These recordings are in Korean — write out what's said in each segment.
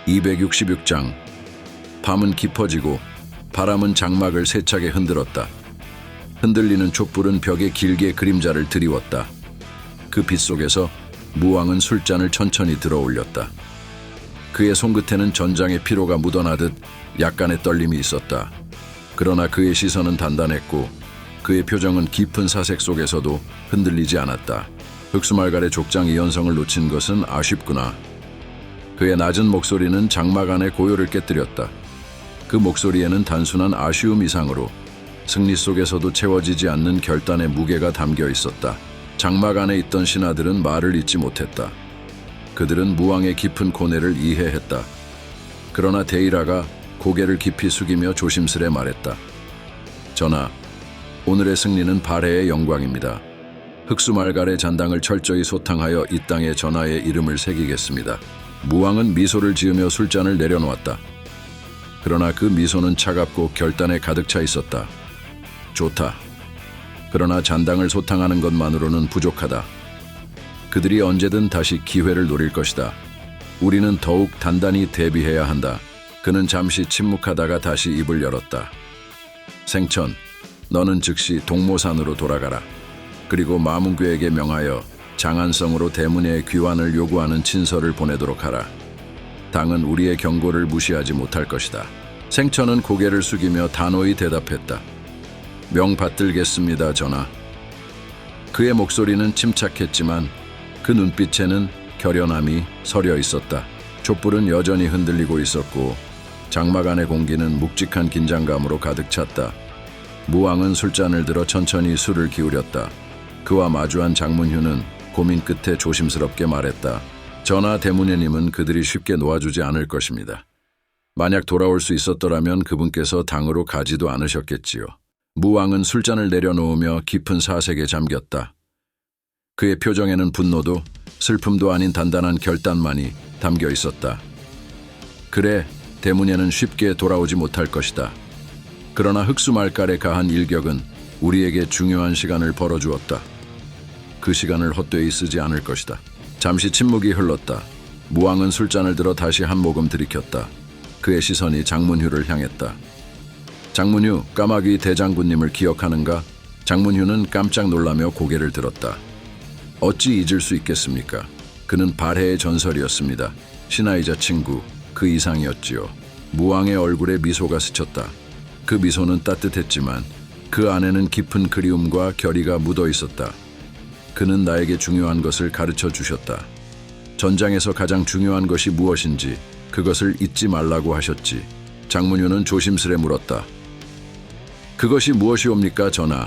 266장. 밤은 깊어지고 바람은 장막을 세차게 흔들었다. 흔들리는 촛불은 벽에 길게 그림자를 드리웠다. 그 빛 속에서 무왕은 술잔을 천천히 들어 올렸다. 그의 손끝에는 전장의 피로가 묻어나듯 약간의 떨림이 있었다. 그러나 그의 시선은 단단했고 그의 표정은 깊은 사색 속에서도 흔들리지 않았다. 흑수말갈의 족장 이연성을 놓친 것은 아쉽구나. 그의 낮은 목소리는 장막 안의 고요를 깨뜨렸다. 그 목소리에는 단순한 아쉬움 이상으로 승리 속에서도 채워지지 않는 결단의 무게가 담겨 있었다. 장막 안에 있던 신하들은 말을 잇지 못했다. 그들은 무왕의 깊은 고뇌를 이해했다. 그러나 데이라가 고개를 깊이 숙이며 조심스레 말했다. 전하, 오늘의 승리는 발해의 영광입니다. 흑수말갈의 잔당을 철저히 소탕하여 이 땅에 전하의 이름을 새기겠습니다. 무왕은 미소를 지으며 술잔을 내려놓았다. 그러나 그 미소는 차갑고 결단에 가득 차 있었다. 좋다. 그러나 잔당을 소탕하는 것만으로는 부족하다. 그들이 언제든 다시 기회를 노릴 것이다. 우리는 더욱 단단히 대비해야 한다. 그는 잠시 침묵하다가 다시 입을 열었다. 생천, 너는 즉시 동모산으로 돌아가라. 그리고 마문괴에게 명하여 장안성으로 대문의 귀환을 요구하는 친서를 보내도록 하라. 당은 우리의 경고를 무시하지 못할 것이다. 생천은 고개를 숙이며 단호히 대답했다. 명받들겠습니다, 전하. 그의 목소리는 침착했지만 그 눈빛에는 결연함이 서려 있었다. 촛불은 여전히 흔들리고 있었고 장막 안의 공기는 묵직한 긴장감으로 가득 찼다. 무왕은 술잔을 들어 천천히 술을 기울였다. 그와 마주한 장문휴는 고민 끝에 조심스럽게 말했다. 전하, 대문예님은 그들이 쉽게 놓아주지 않을 것입니다. 만약 돌아올 수 있었더라면 그분께서 당으로 가지도 않으셨겠지요. 무왕은 술잔을 내려놓으며 깊은 사색에 잠겼다. 그의 표정에는 분노도 슬픔도 아닌 단단한 결단만이 담겨 있었다. 그래, 대문예는 쉽게 돌아오지 못할 것이다. 그러나 흑수말갈의 가한 일격은 우리에게 중요한 시간을 벌어주었다. 그 시간을 헛되이 쓰지 않을 것이다. 잠시 침묵이 흘렀다. 무왕은 술잔을 들어 다시 한 모금 들이켰다. 그의 시선이 장문휴를 향했다. 장문휴, 까마귀 대장군님을 기억하는가? 장문휴는 깜짝 놀라며 고개를 들었다. 어찌 잊을 수 있겠습니까? 그는 발해의 전설이었습니다. 신하이자 친구, 그 이상이었지요. 무왕의 얼굴에 미소가 스쳤다. 그 미소는 따뜻했지만 그 안에는 깊은 그리움과 결의가 묻어 있었다. 그는 나에게 중요한 것을 가르쳐 주셨다. 전장에서 가장 중요한 것이 무엇인지 그것을 잊지 말라고 하셨지. 장문휴는 조심스레 물었다. 그것이 무엇이옵니까, 전하?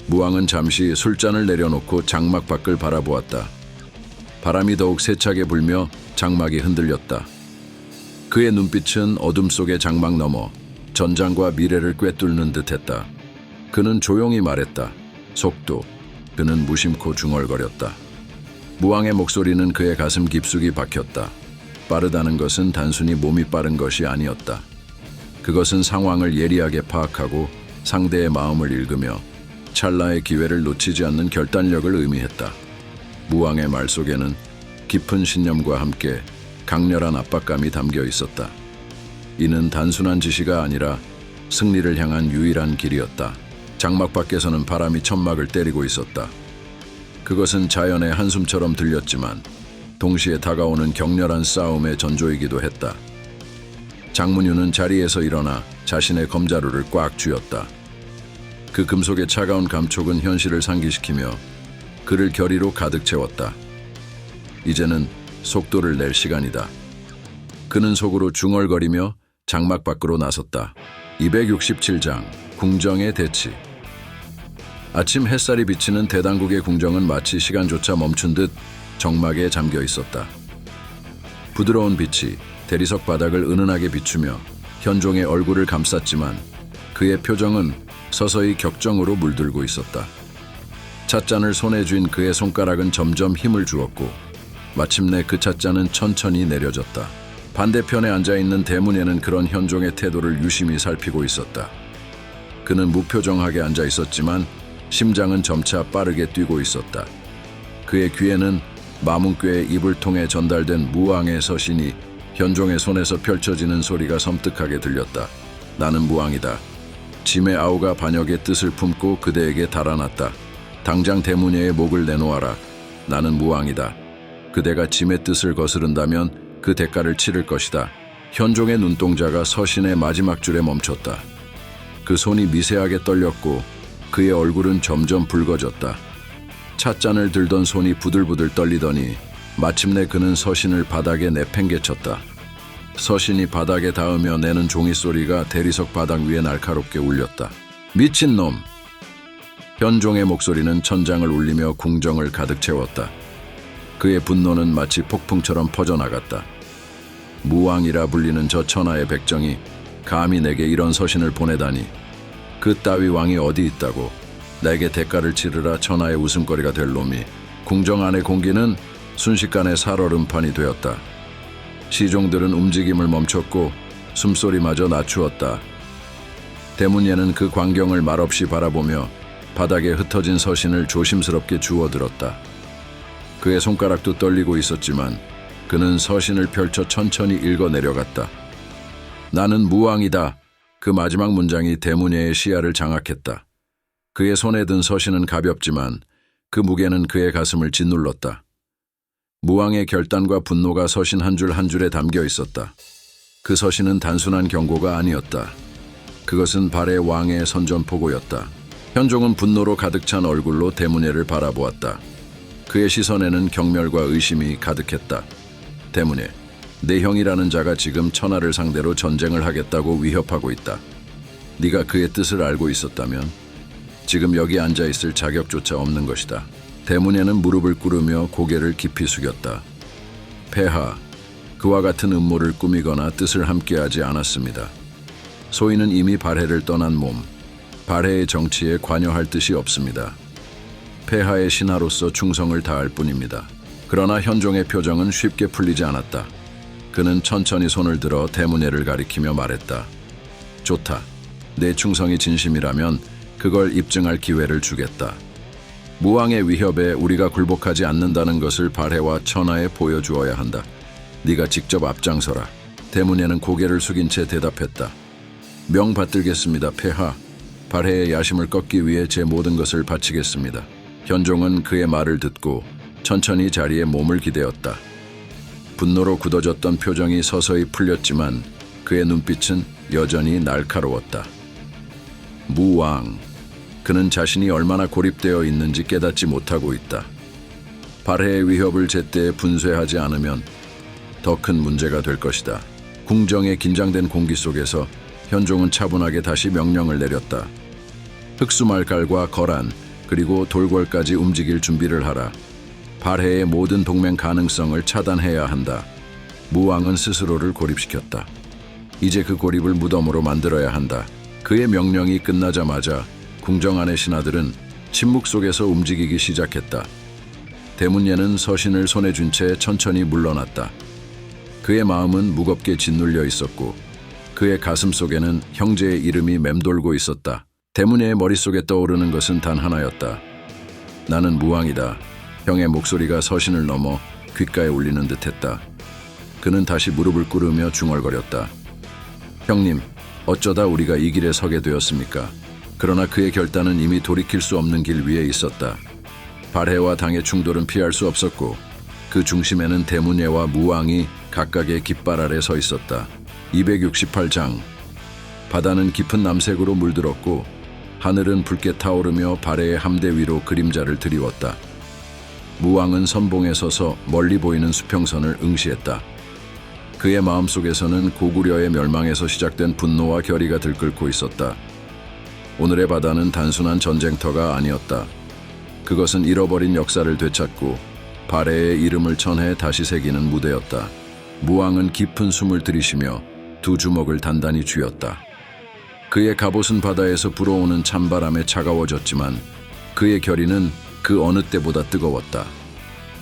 무왕은 잠시 술잔을 내려놓고 장막 밖을 바라보았다. 바람이 더욱 세차게 불며 장막이 흔들렸다. 그의 눈빛은 어둠 속의 장막 너머 전장과 미래를 꿰뚫는 듯했다. 그는 조용히 말했다. 속도. 그는 무심코 중얼거렸다. 무왕의 목소리는 그의 가슴 깊숙이 박혔다. 빠르다는 것은 단순히 몸이 빠른 것이 아니었다. 그것은 상황을 예리하게 파악하고 상대의 마음을 읽으며 찰나의 기회를 놓치지 않는 결단력을 의미했다. 무왕의 말 속에는 깊은 신념과 함께 강렬한 압박감이 담겨 있었다. 이는 단순한 지시가 아니라 승리를 향한 유일한 길이었다. 장막 밖에서는 바람이 천막을 때리고 있었다. 그것은 자연의 한숨처럼 들렸지만 동시에 다가오는 격렬한 싸움의 전조이기도 했다. 장문휴는 자리에서 일어나 자신의 검자루를 꽉 쥐었다. 그 금속의 차가운 감촉은 현실을 상기시키며 그를 결의로 가득 채웠다. 이제는 속도를 낼 시간이다. 그는 속으로 중얼거리며 장막 밖으로 나섰다. 267장 궁정의 대치. 아침 햇살이 비치는 대당국의 궁정은 마치 시간조차 멈춘 듯 정막에 잠겨 있었다. 부드러운 빛이 대리석 바닥을 은은하게 비추며 현종의 얼굴을 감쌌지만 그의 표정은 서서히 격정으로 물들고 있었다. 찻잔을 손에 쥔 그의 손가락은 점점 힘을 주었고 마침내 그 찻잔은 천천히 내려졌다. 반대편에 앉아있는 대문예는 그런 현종의 태도를 유심히 살피고 있었다. 그는 무표정하게 앉아 있었지만 심장은 점차 빠르게 뛰고 있었다. 그의 귀에는 마문괴의 입을 통해 전달된 무왕의 서신이 현종의 손에서 펼쳐지는 소리가 섬뜩하게 들렸다. 나는 무왕이다. 짐의 아우가 반역의 뜻을 품고 그대에게 달아났다. 당장 대문예의 목을 내놓아라. 나는 무왕이다. 그대가 짐의 뜻을 거스른다면 그 대가를 치를 것이다. 현종의 눈동자가 서신의 마지막 줄에 멈췄다. 그 손이 미세하게 떨렸고 그의 얼굴은 점점 붉어졌다. 찻잔을 들던 손이 부들부들 떨리더니 마침내 그는 서신을 바닥에 내팽개쳤다. 서신이 바닥에 닿으며 내는 종이 소리가 대리석 바닥 위에 날카롭게 울렸다. 미친놈! 현종의 목소리는 천장을 울리며 궁정을 가득 채웠다. 그의 분노는 마치 폭풍처럼 퍼져나갔다. 무왕이라 불리는 저 천하의 백정이 감히 내게 이런 서신을 보내다니. 그 따위 왕이 어디 있다고. 내게 대가를 치르라 천하의 웃음거리가 될 놈이. 궁정 안의 공기는 순식간에 살얼음판이 되었다. 시종들은 움직임을 멈췄고 숨소리마저 낮추었다. 대문예는 그 광경을 말없이 바라보며 바닥에 흩어진 서신을 조심스럽게 주워들었다. 그의 손가락도 떨리고 있었지만 그는 서신을 펼쳐 천천히 읽어 내려갔다. 나는 무왕이다. 그 마지막 문장이 대문예의 시야를 장악했다. 그의 손에 든 서신은 가볍지만 그 무게는 그의 가슴을 짓눌렀다. 무왕의 결단과 분노가 서신 한 줄 한 줄에 담겨 있었다. 그 서신은 단순한 경고가 아니었다. 그것은 발해 왕의 선전포고였다. 현종은 분노로 가득 찬 얼굴로 대문예를 바라보았다. 그의 시선에는 경멸과 의심이 가득했다. 대문예, 내 형이라는 자가 지금 천하를 상대로 전쟁을 하겠다고 위협하고 있다. 네가 그의 뜻을 알고 있었다면 지금 여기 앉아있을 자격조차 없는 것이다. 대문예는 무릎을 꿇으며 고개를 깊이 숙였다. 폐하, 그와 같은 음모를 꾸미거나 뜻을 함께하지 않았습니다. 소인은 이미 발해를 떠난 몸, 발해의 정치에 관여할 뜻이 없습니다. 폐하의 신하로서 충성을 다할 뿐입니다. 그러나 현종의 표정은 쉽게 풀리지 않았다. 그는 천천히 손을 들어 대문예를 가리키며 말했다. 좋다. 내 충성이 진심이라면 그걸 입증할 기회를 주겠다. 무왕의 위협에 우리가 굴복하지 않는다는 것을 발해와 천하에 보여주어야 한다. 네가 직접 앞장서라. 대문예는 고개를 숙인 채 대답했다. 명 받들겠습니다, 폐하. 발해의 야심을 꺾기 위해 제 모든 것을 바치겠습니다. 현종은 그의 말을 듣고 천천히 자리에 몸을 기대었다. 분노로 굳어졌던 표정이 서서히 풀렸지만 그의 눈빛은 여전히 날카로웠다. 무왕, 그는 자신이 얼마나 고립되어 있는지 깨닫지 못하고 있다. 발해의 위협을 제때 분쇄하지 않으면 더 큰 문제가 될 것이다. 궁정의 긴장된 공기 속에서 현종은 차분하게 다시 명령을 내렸다. 흑수말갈과 거란, 그리고 돌궐까지 움직일 준비를 하라. 발해의 모든 동맹 가능성을 차단해야 한다. 무왕은 스스로를 고립시켰다. 이제 그 고립을 무덤으로 만들어야 한다. 그의 명령이 끝나자마자 궁정 안의 신하들은 침묵 속에서 움직이기 시작했다. 대문예는 서신을 손에 쥔 채 천천히 물러났다. 그의 마음은 무겁게 짓눌려 있었고 그의 가슴 속에는 형제의 이름이 맴돌고 있었다. 대문예의 머릿속에 떠오르는 것은 단 하나였다. 나는 무왕이다. 형의 목소리가 서신을 넘어 귓가에 울리는 듯했다. 그는 다시 무릎을 꿇으며 중얼거렸다. 형님, 어쩌다 우리가 이 길에 서게 되었습니까? 그러나 그의 결단은 이미 돌이킬 수 없는 길 위에 있었다. 발해와 당의 충돌은 피할 수 없었고 그 중심에는 대문예와 무왕이 각각의 깃발 아래 서 있었다. 268장. 바다는 깊은 남색으로 물들었고 하늘은 붉게 타오르며 발해의 함대 위로 그림자를 드리웠다. 무왕은 선봉에 서서 멀리 보이는 수평선을 응시했다. 그의 마음속에서는 고구려의 멸망에서 시작된 분노와 결의가 들끓고 있었다. 오늘의 바다는 단순한 전쟁터가 아니었다. 그것은 잃어버린 역사를 되찾고 발해의 이름을 천해 다시 새기는 무대였다. 무왕은 깊은 숨을 들이쉬며 두 주먹을 단단히 쥐었다. 그의 갑옷은 바다에서 불어오는 찬바람에 차가워졌지만 그의 결의는 그 어느 때보다 뜨거웠다.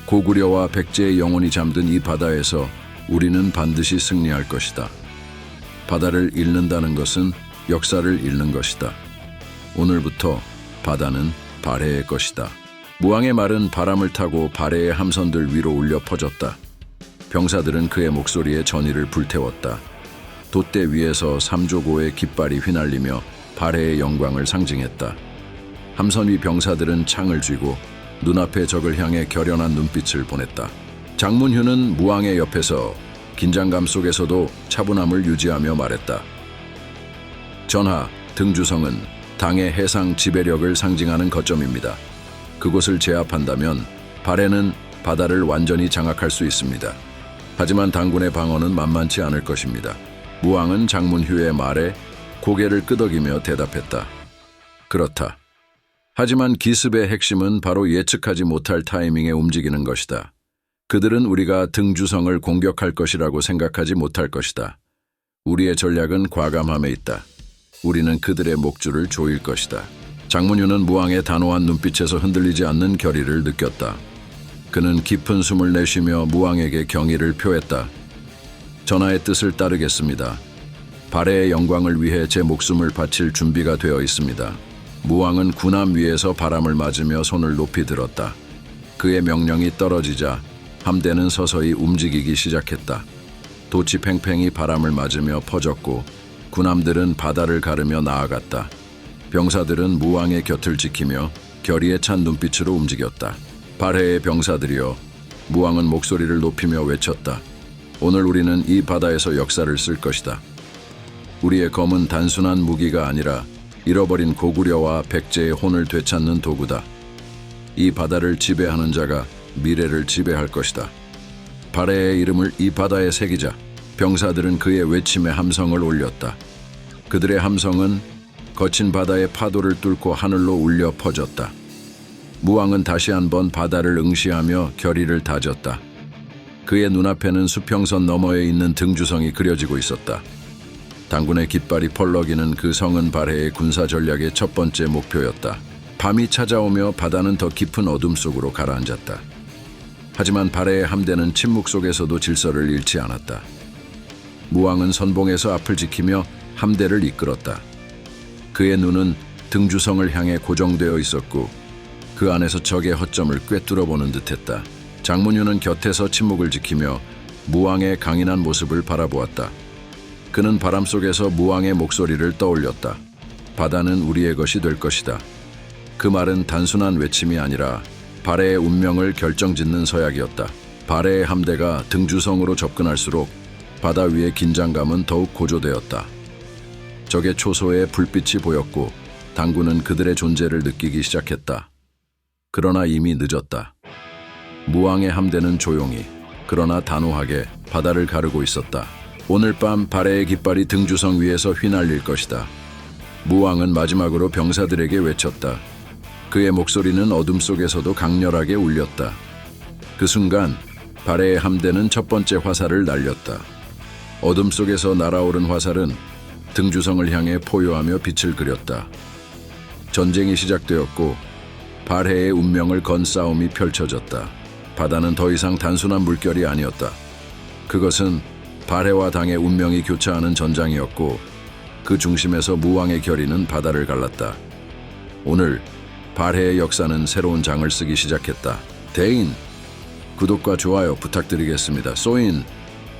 고구려와 백제의 영혼이 잠든 이 바다에서 우리는 반드시 승리할 것이다. 바다를 잃는다는 것은 역사를 잃는 것이다. 오늘부터 바다는 발해의 것이다. 무왕의 말은 바람을 타고 발해의 함선들 위로 울려 퍼졌다. 병사들은 그의 목소리에 전의를 불태웠다. 돛대 위에서 삼조고의 깃발이 휘날리며 발해의 영광을 상징했다. 함선 위 병사들은 창을 쥐고 눈앞의 적을 향해 결연한 눈빛을 보냈다. 장문휴는 무왕의 옆에서 긴장감 속에서도 차분함을 유지하며 말했다. 전하, 등주성은 당의 해상 지배력을 상징하는 거점입니다. 그곳을 제압한다면 발해는 바다를 완전히 장악할 수 있습니다. 하지만 당군의 방어는 만만치 않을 것입니다. 무왕은 장문휴의 말에 고개를 끄덕이며 대답했다. 그렇다. 하지만 기습의 핵심은 바로 예측하지 못할 타이밍에 움직이는 것이다. 그들은 우리가 등주성을 공격할 것이라고 생각하지 못할 것이다. 우리의 전략은 과감함에 있다. 우리는 그들의 목줄을 조일 것이다. 장문휴는 무왕의 단호한 눈빛에서 흔들리지 않는 결의를 느꼈다. 그는 깊은 숨을 내쉬며 무왕에게 경의를 표했다. 전하의 뜻을 따르겠습니다. 발해의 영광을 위해 제 목숨을 바칠 준비가 되어 있습니다. 무왕은 군함 위에서 바람을 맞으며 손을 높이 들었다. 그의 명령이 떨어지자 함대는 서서히 움직이기 시작했다. 돛이 팽팽히 바람을 맞으며 퍼졌고 군함들은 바다를 가르며 나아갔다. 병사들은 무왕의 곁을 지키며 결의에 찬 눈빛으로 움직였다. 발해의 병사들이여, 무왕은 목소리를 높이며 외쳤다. 오늘 우리는 이 바다에서 역사를 쓸 것이다. 우리의 검은 단순한 무기가 아니라 잃어버린 고구려와 백제의 혼을 되찾는 도구다. 이 바다를 지배하는 자가 미래를 지배할 것이다. 발해의 이름을 이 바다에 새기자. 병사들은 그의 외침에 함성을 올렸다. 그들의 함성은 거친 바다의 파도를 뚫고 하늘로 울려 퍼졌다. 무왕은 다시 한번 바다를 응시하며 결의를 다졌다. 그의 눈앞에는 수평선 너머에 있는 등주성이 그려지고 있었다. 당군의 깃발이 펄럭이는 그 성은 발해의 군사 전략의 첫 번째 목표였다. 밤이 찾아오며 바다는 더 깊은 어둠 속으로 가라앉았다. 하지만 발해의 함대는 침묵 속에서도 질서를 잃지 않았다. 무왕은 선봉에서 앞을 지키며 함대를 이끌었다. 그의 눈은 등주성을 향해 고정되어 있었고 그 안에서 적의 허점을 꿰뚫어보는 듯했다. 장문휴는 곁에서 침묵을 지키며 무왕의 강인한 모습을 바라보았다. 그는 바람 속에서 무왕의 목소리를 떠올렸다. 바다는 우리의 것이 될 것이다. 그 말은 단순한 외침이 아니라 발해의 운명을 결정짓는 서약이었다. 발해의 함대가 등주성으로 접근할수록 바다 위의 긴장감은 더욱 고조되었다. 적의 초소에 불빛이 보였고 당군은 그들의 존재를 느끼기 시작했다. 그러나 이미 늦었다. 무왕의 함대는 조용히, 그러나 단호하게 바다를 가르고 있었다. 오늘 밤 발해의 깃발이 등주성 위에서 휘날릴 것이다. 무왕은 마지막으로 병사들에게 외쳤다. 그의 목소리는 어둠 속에서도 강렬하게 울렸다. 그 순간 발해의 함대는 첫 번째 화살을 날렸다. 어둠 속에서 날아오른 화살은 등주성을 향해 포효하며 빛을 그렸다. 전쟁이 시작되었고 발해의 운명을 건 싸움이 펼쳐졌다. 바다는 더 이상 단순한 물결이 아니었다. 그것은 발해와 당의 운명이 교차하는 전장이었고 그 중심에서 무왕의 결의는 바다를 갈랐다. 오늘 발해의 역사는 새로운 장을 쓰기 시작했다. 대인, 구독과 좋아요 부탁드리겠습니다. 소인,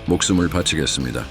목숨을 바치겠습니다.